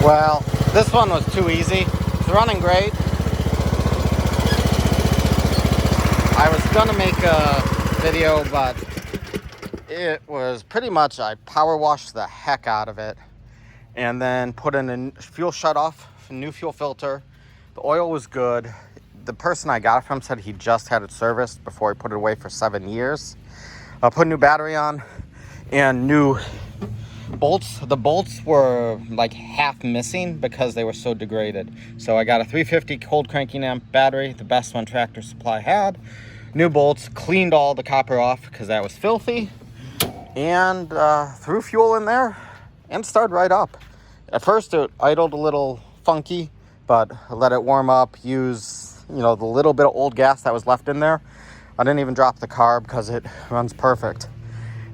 Well, this one was too easy. It's running great. I was gonna make a video, but it was pretty much, I power washed the heck out of it and then put in a fuel shut-off, a new fuel filter. The oil was good. The person I got it from said he just had it serviced before he put it away for 7 years. I put a new battery on and new bolts. The bolts were like half missing because they were so degraded. So I got a 350 cold cranking amp battery, the best one Tractor Supply had. New bolts, cleaned all the copper off because that was filthy, and threw fuel in there and started right up. At first it idled a little funky, but I let it warm up, use the little bit of old gas that was left in there. I didn't even drop the carb because it runs perfect.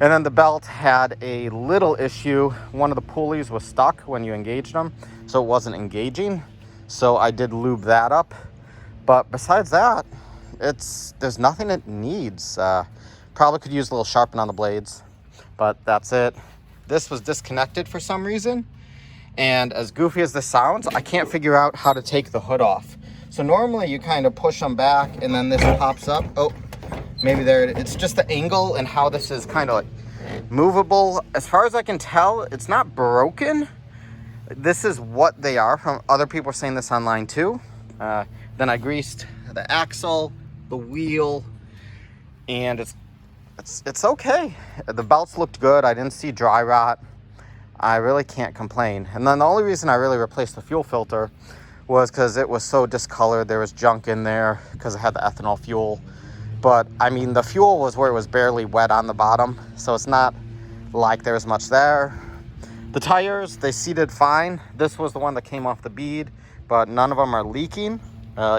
And then the belt had a little issue. One of the pulleys was stuck when you engaged them, so it wasn't engaging. So I did lube that up. But besides that, there's nothing it needs. Probably could use a little sharpen on the blades, but that's it. This was disconnected for some reason. And as goofy as this sounds, I can't figure out how to take the hood off. So normally you kind of push them back and then this pops up. Oh, maybe there it is. It's just the angle and how this is kind of like movable. As far as I can tell, it's not broken. This is what they are. From other people saying this online too. Then I greased the axle, the wheel, and it's okay. The belts looked good. I didn't see dry rot. I really can't complain. And then the only reason I really replaced the fuel filter was because it was so discolored. There was junk in there because it had the ethanol fuel. But I mean, the fuel was where it was barely wet on the bottom, so it's not like there was much there. The tires, they seated fine. This was the one that came off the bead, but none of them are leaking.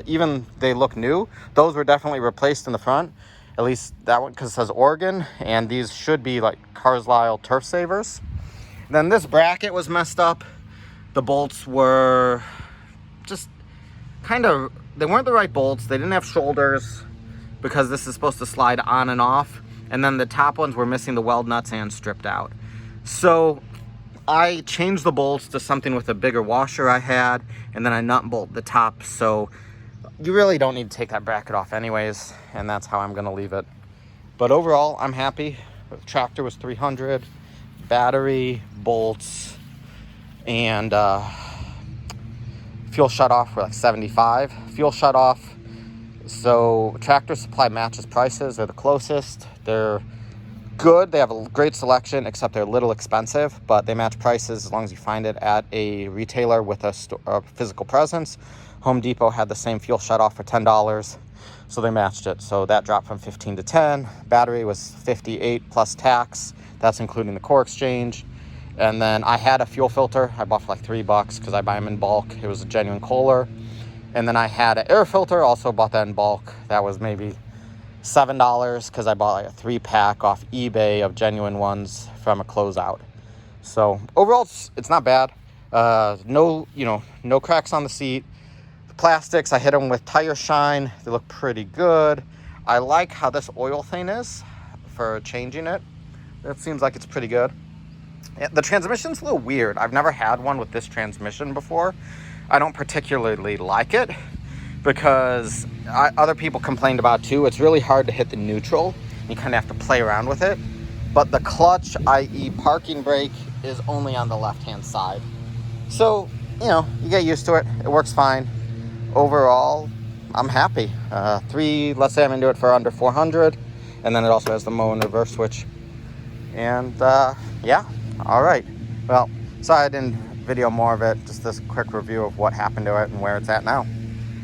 Even they look new. Those were definitely replaced in the front. At least that one, because it says Oregon, and these should be like Carlisle Turf Savers. Then this bracket was messed up. The bolts were just kind of, they weren't the right bolts. They didn't have shoulders because this is supposed to slide on and off. And then the top ones were missing the weld nuts and stripped out. So I changed the bolts to something with a bigger washer I had, and then I nut and bolt the top. So you really don't need to take that bracket off anyways, and that's how I'm gonna leave it. But overall, I'm happy. The tractor was $300, battery, bolts, and fuel shut off for like $75. Fuel shut off. So Tractor Supply matches prices. They're the closest. They're good. They have a great selection, except they're a little expensive, but they match prices as long as you find it at a retailer with a physical presence. Home Depot had the same fuel shut off for $10, so they matched it. So that dropped from 15 to 10. Battery was 58 plus tax. That's including the core exchange. And then I had a fuel filter. I bought for like $3 because I buy them in bulk. It was a genuine Kohler. And then I had an air filter. Also bought that in bulk. That was maybe $7 because I bought like a 3-pack off eBay of genuine ones from a closeout. So overall, it's not bad. No cracks on the seat. The plastics, I hit them with tire shine. They look pretty good. I like how this oil thing is for changing it. It seems like it's pretty good. The transmission's a little weird. I've never had one with this transmission before. I don't particularly like it because other people complained about too. It's really hard to hit the neutral. You kind of have to play around with it. But the clutch, i.e. parking brake, is only on the left-hand side. So, you get used to it. It works fine. Overall, I'm happy. Let's say I'm into it for under 400. And then it also has the mow and reverse switch. And yeah, all right. Well, sorry I didn't video more of it. Just this quick review of what happened to it and where it's at now.